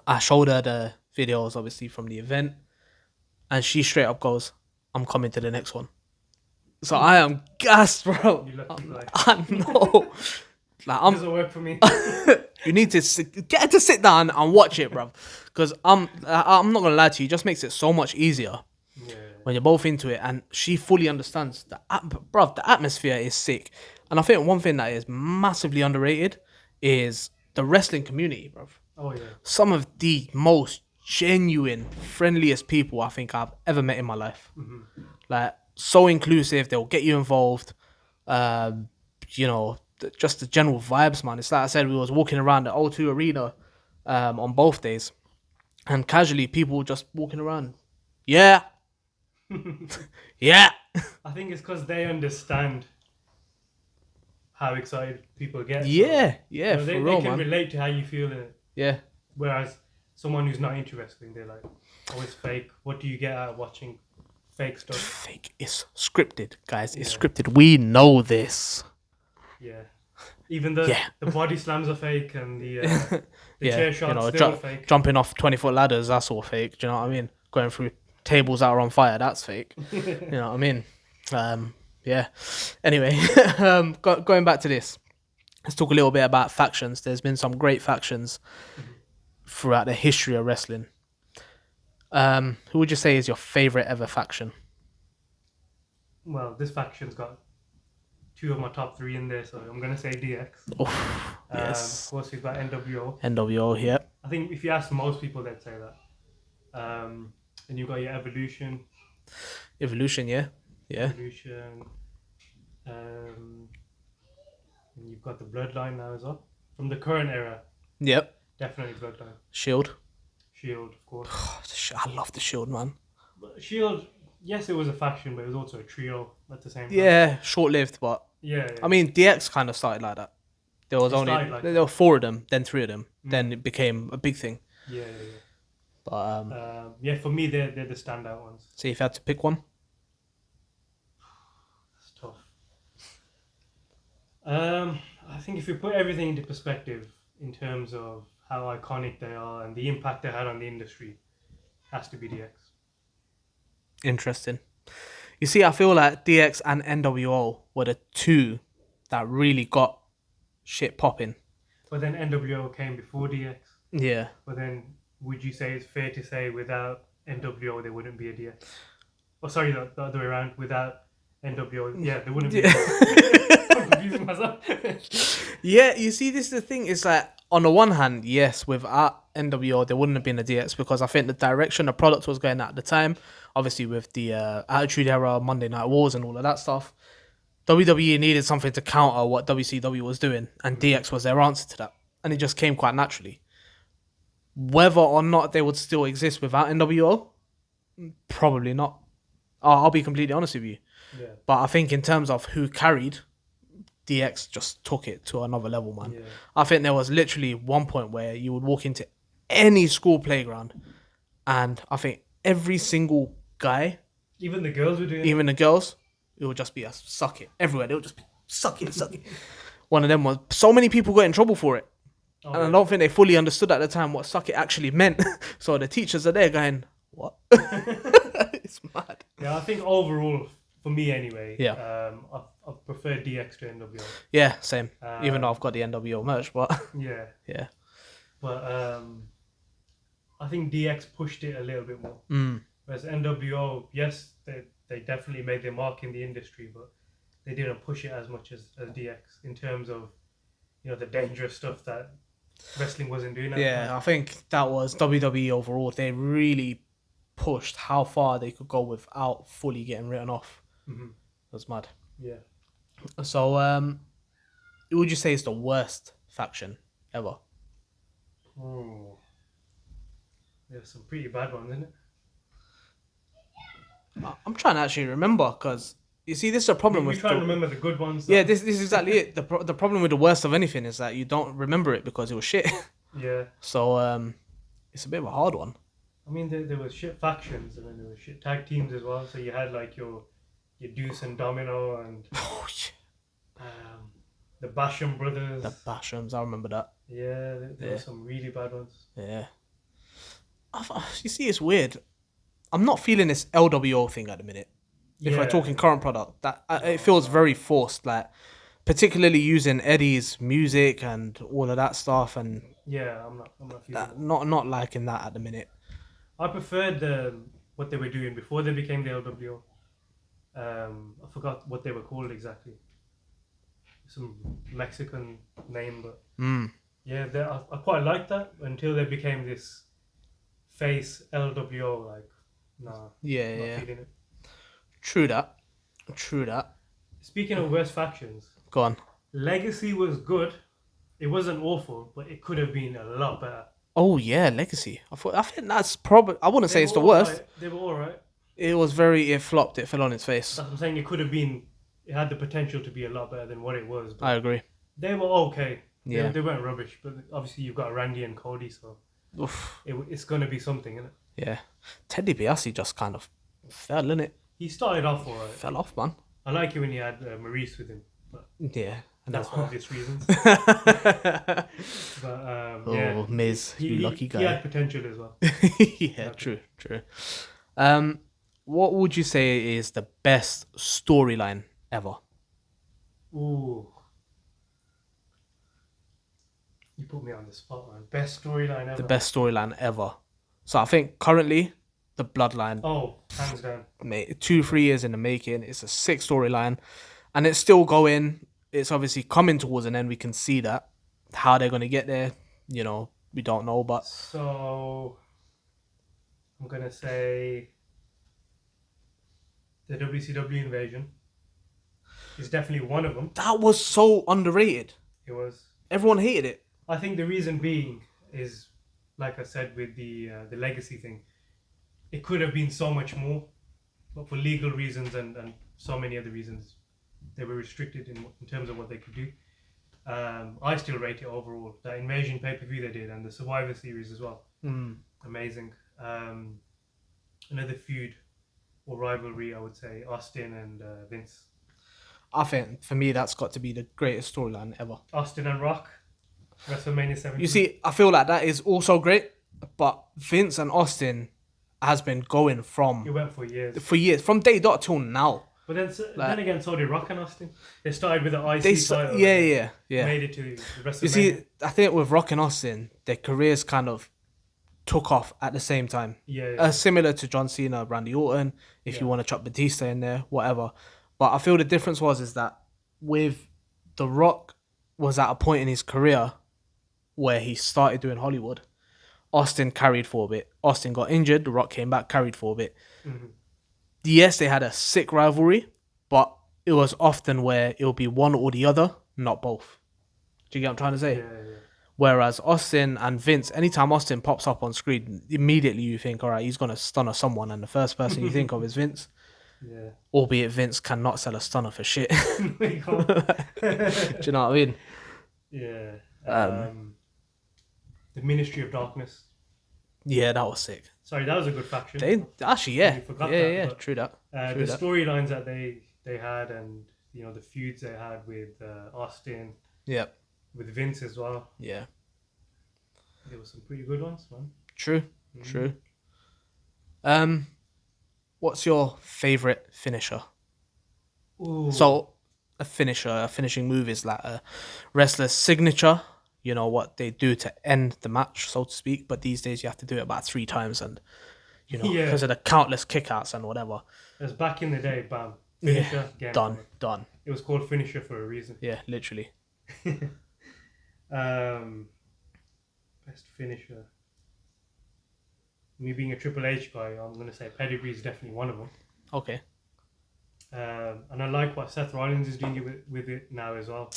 Speaker 1: I showed her the videos, obviously, from the event, and she straight up goes, "I'm coming to the next one." So I am gassed, bro.
Speaker 2: You lucky guy.
Speaker 1: I know. Like,
Speaker 2: Doesn't work for me.
Speaker 1: you need to get her to sit down and watch it, bro. Because I'm not gonna lie to you, it just makes it so much easier when you're both into it, and she fully understands that, bro. The atmosphere is sick, and I think one thing that is massively underrated is the wrestling community, bro.
Speaker 2: Oh yeah.
Speaker 1: Some of the most genuine, friendliest people I think I've ever met in my life. Like, so inclusive, they'll get you involved. You know, just the general vibes, man. It's like I said, we was walking around the O2 Arena on both days, and casually people just walking around. Yeah. Yeah.
Speaker 2: I think it's because they understand how excited people get.
Speaker 1: Yeah,
Speaker 2: so,
Speaker 1: yeah,
Speaker 2: they,
Speaker 1: for real,
Speaker 2: they can
Speaker 1: man.
Speaker 2: relate to how you feel in it.
Speaker 1: Yeah.
Speaker 2: Whereas someone who's not into wrestling, they're like, "Oh, it's fake. What do you get out of watching fake stuff?"
Speaker 1: Fake. It's scripted, guys. It's scripted. We know this.
Speaker 2: Yeah. Even the body slams are fake and the chair shots, they're all fake.
Speaker 1: Jumping off 20-foot ladders, that's all fake. Do you know what I mean? Going through tables that are on fire, that's fake. You know what I mean? Yeah. Anyway, going back to this, let's talk a little bit about factions. There's been some great factions throughout the history of wrestling. Who would you say is your favorite ever faction?
Speaker 2: Well, this faction's got two of my top three in there, so I'm going to say DX.
Speaker 1: Oh, yes.
Speaker 2: Of course, we've got NWO.
Speaker 1: NWO, yeah.
Speaker 2: I think if you ask most people, they'd say that. And you've got your Evolution.
Speaker 1: Evolution, yeah. Yeah.
Speaker 2: Evolution. And you've got the Bloodline now as well. From the current era.
Speaker 1: Yep.
Speaker 2: Definitely Bloodline.
Speaker 1: Shield.
Speaker 2: Shield, of course.
Speaker 1: I love the Shield, man.
Speaker 2: But Shield, yes, it was a faction, but it was also a trio at the same time.
Speaker 1: Yeah, short-lived, but...
Speaker 2: Yeah.
Speaker 1: I mean, DX kind of started like that. There were 4 of them, then 3 of them. Then it became a big thing.
Speaker 2: Yeah.
Speaker 1: But
Speaker 2: yeah, for me, they're the standout ones.
Speaker 1: So if you had to pick one?
Speaker 2: That's tough. I think if you put everything into perspective in terms of how iconic they are and the impact they had on the industry, it has to be DX.
Speaker 1: Interesting. You see, I feel like DX and NWO were the two that really got shit popping.
Speaker 2: But then NWO came before DX.
Speaker 1: Yeah.
Speaker 2: But then, would you say it's fair to say without NWO there wouldn't be a DX? Oh, sorry, the other way around. Without NWO, yeah, there wouldn't be. I'm confusing myself.
Speaker 1: Yeah, you see, this is the thing. It's like, on the one hand, yes, without NWO, there wouldn't have been a DX because I think the direction the product was going at the time, obviously with the Attitude Era, Monday Night Wars, and all of that stuff, WWE needed something to counter what WCW was doing, and DX was their answer to that. And it just came quite naturally. Whether or not they would still exist without NWO, probably not. I'll be completely honest with you.
Speaker 2: Yeah.
Speaker 1: But I think in terms of who carried, DX just took it to another level, man.
Speaker 2: Yeah.
Speaker 1: I think there was literally one point where you would walk into any school playground and I think every single guy,
Speaker 2: even the girls were doing
Speaker 1: even the girls, it would just be a suck it. Everywhere, they would just be suck it. One of them was, so many people got in trouble for it. And I don't think they fully understood at the time what suck it actually meant. So the teachers are there going, what? It's mad.
Speaker 2: Yeah, I think overall, for me anyway,
Speaker 1: Yeah.
Speaker 2: I prefer DX to NWO.
Speaker 1: Yeah, same. Even though I've got the NWO merch, but
Speaker 2: Yeah.
Speaker 1: yeah.
Speaker 2: But I think DX pushed it a little bit more. Whereas NWO, yes, they definitely made their mark in the industry, but they didn't push it as much as DX in terms of, the dangerous stuff that wrestling wasn't doing.
Speaker 1: Yeah, I think that was WWE overall. They really pushed how far they could go without fully getting written off.
Speaker 2: Mm-hmm.
Speaker 1: That's mad.
Speaker 2: Yeah.
Speaker 1: So, who would you say is the worst faction ever?
Speaker 2: Oh, there's some pretty bad ones, isn't it?
Speaker 1: I'm trying to actually remember because you see, this is a problem
Speaker 2: We
Speaker 1: with.
Speaker 2: try to remember the good ones.
Speaker 1: Yeah, this is exactly it. The problem with the worst of anything is that you don't remember it because it was shit.
Speaker 2: Yeah.
Speaker 1: So it's a bit of a hard one.
Speaker 2: I mean, there was shit factions and then there was shit tag teams as well. So you had like your Deuce and Domino and Basham brothers.
Speaker 1: The Bashams, I remember that.
Speaker 2: Yeah, there were some really bad ones.
Speaker 1: Yeah. You see, it's weird. I'm not feeling this LWO thing at the minute. If we're talking current product, that it feels very forced. Like, particularly using Eddie's music and all of that stuff, and
Speaker 2: yeah, I'm not feeling that.
Speaker 1: Not liking that at the minute.
Speaker 2: I preferred what they were doing before they became the LWO. I forgot what they were called exactly. Some Mexican name, but yeah, I quite liked that until they became this face LWO. Like, nah, not feeling it.
Speaker 1: True that.
Speaker 2: Speaking of worst factions,
Speaker 1: Go on.
Speaker 2: Legacy was good. It wasn't awful, but it could have been a lot better.
Speaker 1: Oh yeah, Legacy. I think that's probably. I wouldn't say it's the worst.
Speaker 2: Right. They were all right.
Speaker 1: It flopped. It fell on its face.
Speaker 2: That's what I'm saying. It could have been. It had the potential to be a lot better than what it was.
Speaker 1: I agree.
Speaker 2: They were okay.
Speaker 1: Yeah.
Speaker 2: They weren't rubbish, but obviously you've got Randy and Cody, so it's going to be something, isn't it?
Speaker 1: Yeah. Teddy DiBiase just kind of fell, innit?
Speaker 2: He started off all right.
Speaker 1: Fell off, man.
Speaker 2: I like it when he had Maurice with him. But
Speaker 1: yeah.
Speaker 2: That's for obvious reasons. But yeah.
Speaker 1: Miz, you lucky guy.
Speaker 2: He had potential as well.
Speaker 1: Yeah, true. What would you say is the best storyline ever?
Speaker 2: Ooh. You put me on the spot, man. Best storyline ever.
Speaker 1: The best storyline ever. So I think currently the Bloodline.
Speaker 2: Oh, hands down.
Speaker 1: Mate, 2-3 years in the making. It's a sick storyline, and it's still going. It's obviously coming towards an end. We can see that. How they're gonna get there, we don't know. But
Speaker 2: so I'm gonna say the WCW invasion is definitely one of them.
Speaker 1: That was so underrated.
Speaker 2: It was.
Speaker 1: Everyone hated it.
Speaker 2: I think the reason being is, like I said with the legacy thing, it could have been so much more, but for legal reasons and so many other reasons, they were restricted in terms of what they could do. I still rate it overall. That Invasion pay-per-view they did and the Survivor Series as well. Amazing. Another feud or rivalry, I would say, Austin and Vince.
Speaker 1: I think, for me, that's got to be the greatest storyline ever.
Speaker 2: Austin and Rock, WrestleMania 17.
Speaker 1: You see, I feel like that is also great, but Vince and Austin has been going from...
Speaker 2: It went for years.
Speaker 1: From day dot till now.
Speaker 2: But then again, so did Rock and Austin. They started with the IC title.
Speaker 1: Yeah.
Speaker 2: Made it to the WrestleMania.
Speaker 1: You see, I think with Rock and Austin, their careers kind of took off at the same time.
Speaker 2: Yeah.
Speaker 1: Similar to John Cena, Randy Orton, if you want to chuck Batista in there, whatever. But I feel the difference is that with The Rock was at a point in his career where he started doing Hollywood. Austin carried for a bit. Austin got injured. The Rock came back, carried for a bit. Mm-hmm. Yes, they had a sick rivalry, but it was often where it'll be one or the other, not both. Do you get what I'm trying to say?
Speaker 2: Yeah.
Speaker 1: Whereas Austin and Vince, anytime Austin pops up on screen, immediately you think, all right, he's going to stunner someone. And the first person you think of is Vince.
Speaker 2: Yeah.
Speaker 1: Albeit Vince cannot sell a stunner for shit. Do you know what I mean?
Speaker 2: Yeah. The Ministry of Darkness.
Speaker 1: Yeah, that was sick.
Speaker 2: Sorry, that was a good faction.
Speaker 1: True that.
Speaker 2: The storylines that they had and the feuds they had with Austin.
Speaker 1: Yep.
Speaker 2: With Vince as well.
Speaker 1: Yeah.
Speaker 2: There were some pretty good ones, man.
Speaker 1: True. What's your favourite finisher?
Speaker 2: Ooh.
Speaker 1: So, a finishing move is like a wrestler's signature. You know, what they do to end the match, so to speak. But these days you have to do it about 3 times and, because of the countless kickouts and whatever.
Speaker 2: As back in the day, bam. Finisher,
Speaker 1: done.
Speaker 2: It was called finisher for a reason.
Speaker 1: Yeah, literally.
Speaker 2: Best finisher. Me being a Triple H guy, I'm going to say pedigree is definitely one of them.
Speaker 1: Okay.
Speaker 2: And I like what Seth Rollins is doing with it now as well.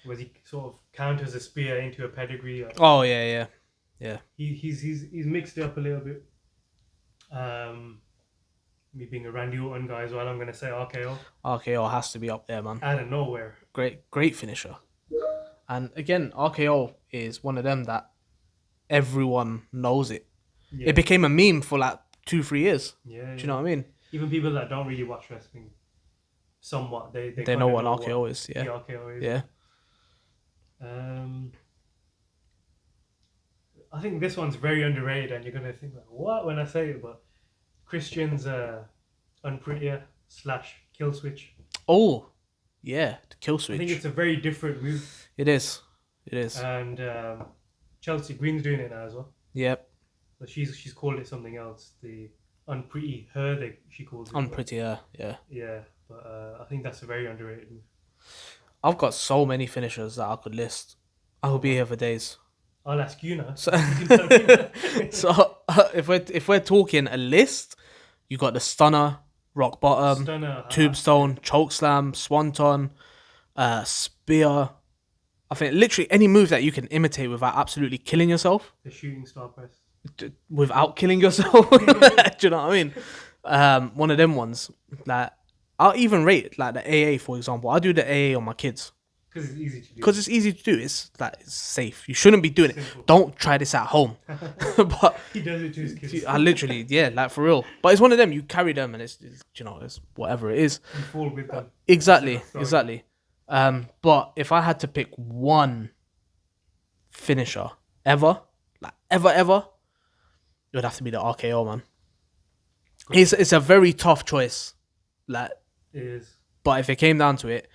Speaker 2: Where he sort of counters a spear into a pedigree.
Speaker 1: Oh yeah.
Speaker 2: He's mixed it up a little bit. Me being a Randy Orton guy as well, I'm gonna say RKO.
Speaker 1: RKO has to be up there, man.
Speaker 2: Out of nowhere.
Speaker 1: Great finisher. And again, RKO is one of them that everyone knows it. Yeah. It became a meme for like 2-3 years.
Speaker 2: Yeah.
Speaker 1: Do you know what I mean?
Speaker 2: Even people that don't really watch wrestling somewhat.
Speaker 1: They know what an RKO is. Yeah.
Speaker 2: The RKO is.
Speaker 1: Yeah.
Speaker 2: I think this one's very underrated, and you're gonna think like, what when I say it, but Christian's unprettier / kill switch.
Speaker 1: Oh, yeah, the kill switch.
Speaker 2: I think it's a very different move.
Speaker 1: It is.
Speaker 2: And Chelsea Green's doing it now as well.
Speaker 1: Yep.
Speaker 2: But she's called it something else. The unpretty her, she calls it.
Speaker 1: Unprettier, yeah.
Speaker 2: Yeah, but I think that's a very underrated move.
Speaker 1: I've got so many finishers that I could list. I will be here for days.
Speaker 2: I'll ask you now.
Speaker 1: So, if we're talking a list, you got the stunner, rock bottom, tombstone, chokeslam, swanton, spear. I think literally any move that you can imitate without absolutely killing yourself.
Speaker 2: The shooting star press.
Speaker 1: Without killing yourself. Do you know what I mean? One of them ones. Like, I'll even rate like the AA, for example. I do the AA on my kids.
Speaker 2: Because it's easy to do.
Speaker 1: Because it's easy to do. It's like it's safe. You shouldn't be doing it. Don't try this at home. But
Speaker 2: he does it to his kids.
Speaker 1: I literally, yeah, like for real. But it's one of them. You carry them, and it's you know, it's whatever it is.
Speaker 2: You fall with them.
Speaker 1: Exactly. But if I had to pick one finisher ever, like ever, it would have to be the RKO, man. It's a very tough choice. Like,
Speaker 2: it is.
Speaker 1: But if it came down to it,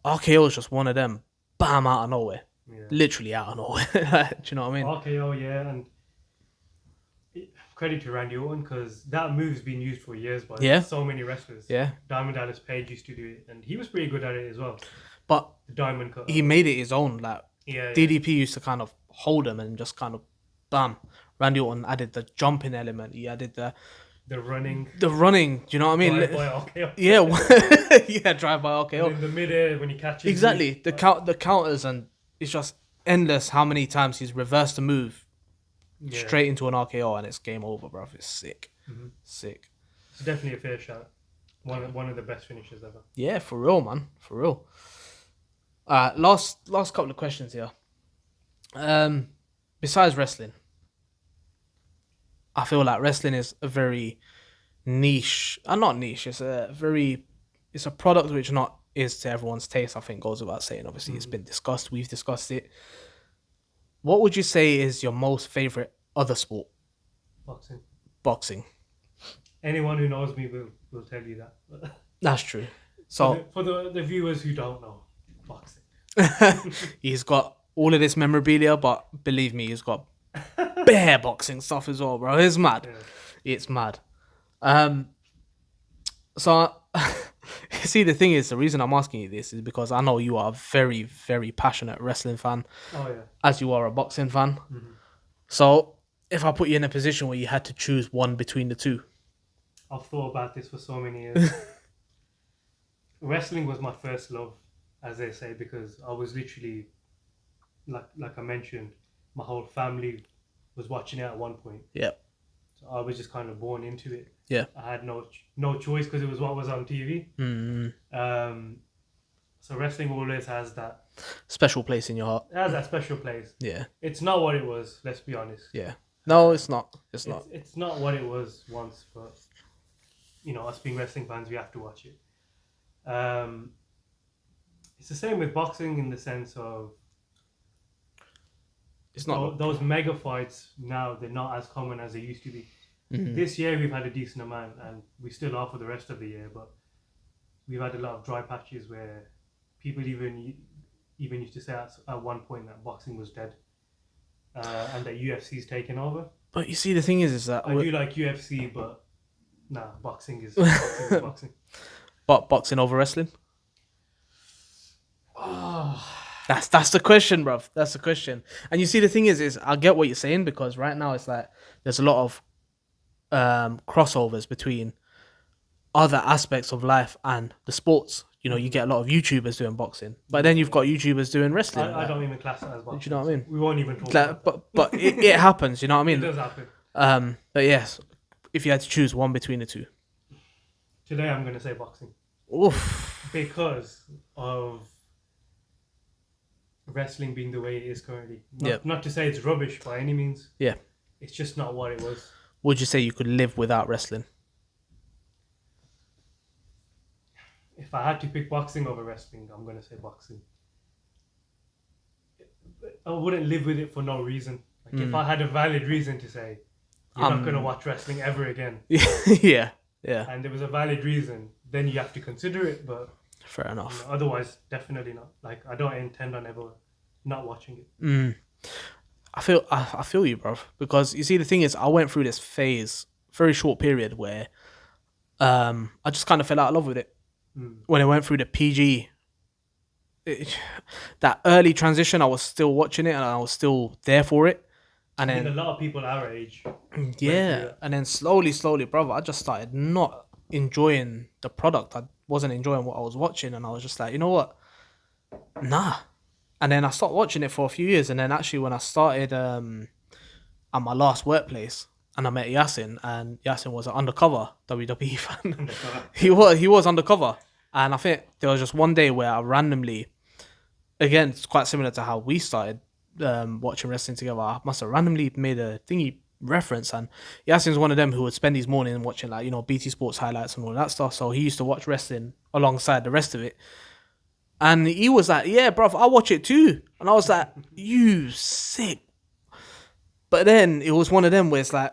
Speaker 1: RKO is just one of them. Bam, out of nowhere. Yeah. Literally out of nowhere. Do you know what I mean?
Speaker 2: RKO, yeah, and credit to Randy Orton because that move's been used for years by so many wrestlers.
Speaker 1: Yeah.
Speaker 2: Diamond Dallas Page used to do it, and he was pretty good at it as well.
Speaker 1: But
Speaker 2: the diamond cut.
Speaker 1: He made it his own. Like DDP used to kind of hold him and just kind of bam. Randy Orton added the jumping element. He added the
Speaker 2: running.
Speaker 1: The running. Do you know what I mean?
Speaker 2: Drive by RKO.
Speaker 1: Yeah, yeah, drive by RKO.
Speaker 2: And in the midair when he catches.
Speaker 1: Exactly. The counters, and it's just endless how many times he's reversed the move straight into an RKO and it's game over, bro. It's sick.
Speaker 2: Mm-hmm.
Speaker 1: Sick.
Speaker 2: It's definitely a fair shot. One of the best finishes ever.
Speaker 1: Yeah, for real, man. For real. Last couple of questions here. Besides wrestling, I feel like wrestling is a very niche. Not niche. It's a product which not is to everyone's taste. I think goes without saying. Obviously, It's been discussed. We've discussed it. What would you say is your most favorite other sport? Boxing. Anyone
Speaker 2: who knows me will tell you that.
Speaker 1: That's true. So
Speaker 2: for the viewers who don't know, boxing.
Speaker 1: He's got all of this memorabilia, but believe me, he's got bare boxing stuff as well, bro. It's mad. Yeah. It's mad. So see, the thing is, the reason I'm asking you this is because I know you are a very, very passionate wrestling fan.
Speaker 2: Oh yeah.
Speaker 1: As you are a boxing fan.
Speaker 2: Mm-hmm.
Speaker 1: So if I put you in a position where you had to choose one between the two.
Speaker 2: I've thought about this for so many years. Wrestling was my first love, as they say, because I was literally, like I mentioned, my whole family was watching it at one point.
Speaker 1: Yeah.
Speaker 2: So I was just kind of born into it.
Speaker 1: Yeah.
Speaker 2: I had no choice because it was what was on TV.
Speaker 1: Mm-hmm.
Speaker 2: So wrestling always has that
Speaker 1: special place in your heart.
Speaker 2: It has that special place.
Speaker 1: Yeah.
Speaker 2: It's not what it was. Let's be honest.
Speaker 1: Yeah. No, it's not. It's not.
Speaker 2: It's not what it was once, but us being wrestling fans, we have to watch it. It's the same with boxing in the sense of
Speaker 1: it's not
Speaker 2: those mega fights now. They're not as common as they used to be. Mm-hmm. This year we've had a decent amount, and we still are for the rest of the year. But we've had a lot of dry patches where people even used to say at one point that boxing was dead, and that UFC's taken over.
Speaker 1: But you see, the thing is that
Speaker 2: I do like UFC, but nah, boxing is boxing.
Speaker 1: But boxing over wrestling?
Speaker 2: Oh.
Speaker 1: That's the question, bruv. That's the question. And you see, the thing is I get what you're saying, because right now it's like there's a lot of crossovers between other aspects of life and the sports. You get a lot of YouTubers doing boxing, but then you've got YouTubers doing wrestling.
Speaker 2: I don't even class that as boxing.
Speaker 1: Do you know what I mean?
Speaker 2: We won't even talk about that.
Speaker 1: But it happens, you know what I mean?
Speaker 2: It does happen.
Speaker 1: But yes, if you had to choose one between the two.
Speaker 2: Today I'm going to say boxing.
Speaker 1: Oof.
Speaker 2: Because of wrestling being the way it is currently. Not to say it's rubbish by any means.
Speaker 1: Yeah.
Speaker 2: It's just not what it was.
Speaker 1: Would you say you could live without wrestling?
Speaker 2: if I had to pick boxing over wrestling, I'm gonna say boxing. I wouldn't live with it for no reason. Like if I had a valid reason to say you're not gonna watch wrestling ever again,
Speaker 1: yeah,
Speaker 2: and there was a valid reason, then you have to consider it. But
Speaker 1: fair enough.
Speaker 2: Otherwise, definitely not. Like I don't intend on ever not watching it.
Speaker 1: I feel you, bro. Because you see, the thing is, I went through this phase, very short period, where I just kind of fell out of love with it. When I went through the PG, that early transition, I was still watching it and I was still there for it. And
Speaker 2: I think
Speaker 1: then
Speaker 2: a lot of people our age.
Speaker 1: yeah, and then slowly, brother, I just started not enjoying the product. I wasn't enjoying what I was watching, and I was just like, you know what? Nah. And then I stopped watching it for a few years, and then actually when I started at my last workplace, and I met Yasin, and Yasin was an undercover WWE fan. He was undercover, and I think there was just one day where I randomly, again, it's quite similar to how we started watching wrestling together. I must have randomly made a thingy reference, and Yasin's one of them who would spend his morning watching, like, BT Sports highlights and all that stuff. So he used to watch wrestling alongside the rest of it. And he was like, yeah, bruv, I watch it too. And I was like, you sick. But then it was one of them where it's like,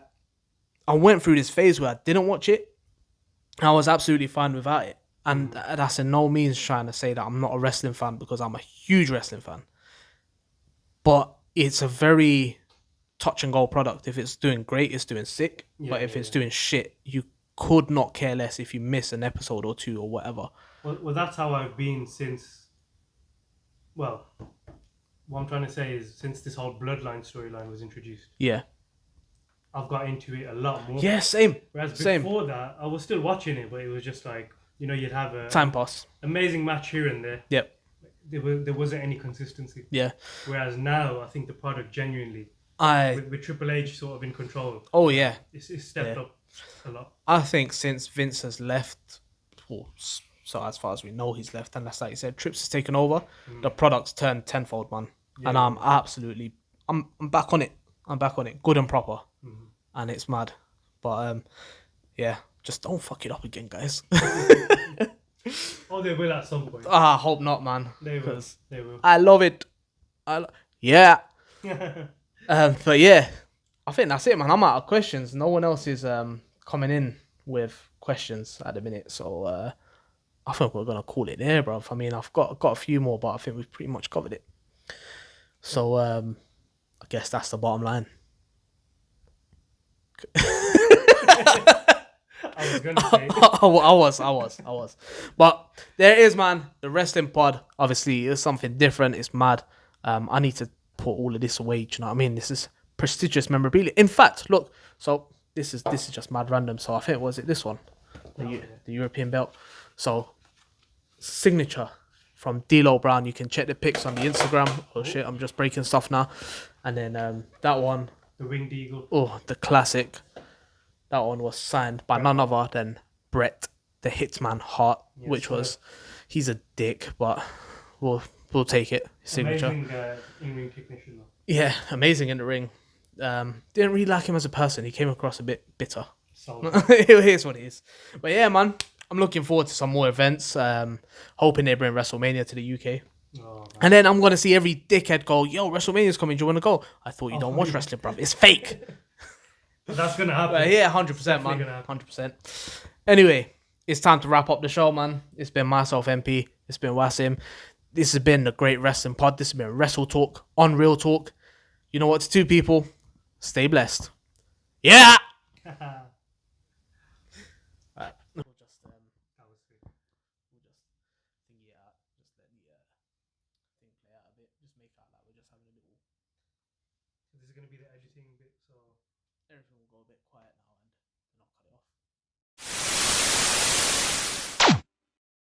Speaker 1: I went through this phase where I didn't watch it. I was absolutely fine without it. And that's in no means trying to say that I'm not a wrestling fan, because I'm a huge wrestling fan. But it's a very touch and go product. If it's doing great, it's doing sick. But if it's doing shit, you could not care less if you miss an episode or two or whatever.
Speaker 2: Well, that's how I've been since. Well, what I'm trying to say is since this whole bloodline storyline was introduced.
Speaker 1: Yeah.
Speaker 2: I've got into it a lot more.
Speaker 1: Yeah, same.
Speaker 2: Whereas before that, I was still watching it, but it was just like, you'd have a
Speaker 1: time pass,
Speaker 2: amazing match here and there.
Speaker 1: Yep.
Speaker 2: There wasn't any consistency.
Speaker 1: Yeah.
Speaker 2: Whereas now, I think the product genuinely, with Triple H sort of in control.
Speaker 1: Oh yeah.
Speaker 2: It's stepped up a lot.
Speaker 1: I think since Vince has left, so as far as we know, he's left, and that's like you said, Trips has taken over. The product's turned tenfold, man, and I'm back on it. I'm back on it, good and proper, and it's mad. But yeah, just don't fuck it up again, guys.
Speaker 2: Oh, they will at some point.
Speaker 1: I hope not, man.
Speaker 2: They will. They will.
Speaker 1: I love it. Yeah. But yeah, I think that's it, man. I'm out of questions. No one else is coming in with questions at the minute, so I think we're gonna call it there, bro. I mean, I've got a few more, but I think we've pretty much covered it. So I guess that's the bottom line.
Speaker 2: I was gonna say.
Speaker 1: I was. But there it is, man. The wrestling pod, obviously, is something different. It's mad. I need to put all of this away. Do you know what I mean? This is prestigious memorabilia. In fact, look. So this is just mad random. So I think, was it this one, the European belt? So signature from D'Lo Brown. You can check the pics on the Instagram. Oh shit, I'm just breaking stuff now. And then that one,
Speaker 2: the Winged Eagle.
Speaker 1: Oh, the classic. That one was signed by none other than Bret the Hitman Hart, which was, he's a dick, but we'll take it. Signature.
Speaker 2: Amazing in-ring technician though.
Speaker 1: Yeah, amazing in the ring. Didn't really like him as a person. He came across a bit bitter. It is what it is. But yeah, man, I'm looking forward to some more events. Hoping they bring WrestleMania to the UK. Oh, and then I'm going to see every dickhead go, yo, WrestleMania's coming, do you want to go? I thought you don't watch wrestling, bruv. It's fake.
Speaker 2: That's going to happen.
Speaker 1: Yeah, 100%, man. 100%. Anyway, it's time to wrap up the show, man. It's been myself, MP. It's been Wasim. This has been the Great Wrestling Pod. This has been WrestleTalk on Real Talk. You know what to do, people. Stay blessed. Yeah! This is going to be the editing bit, so everything will go a bit quiet now.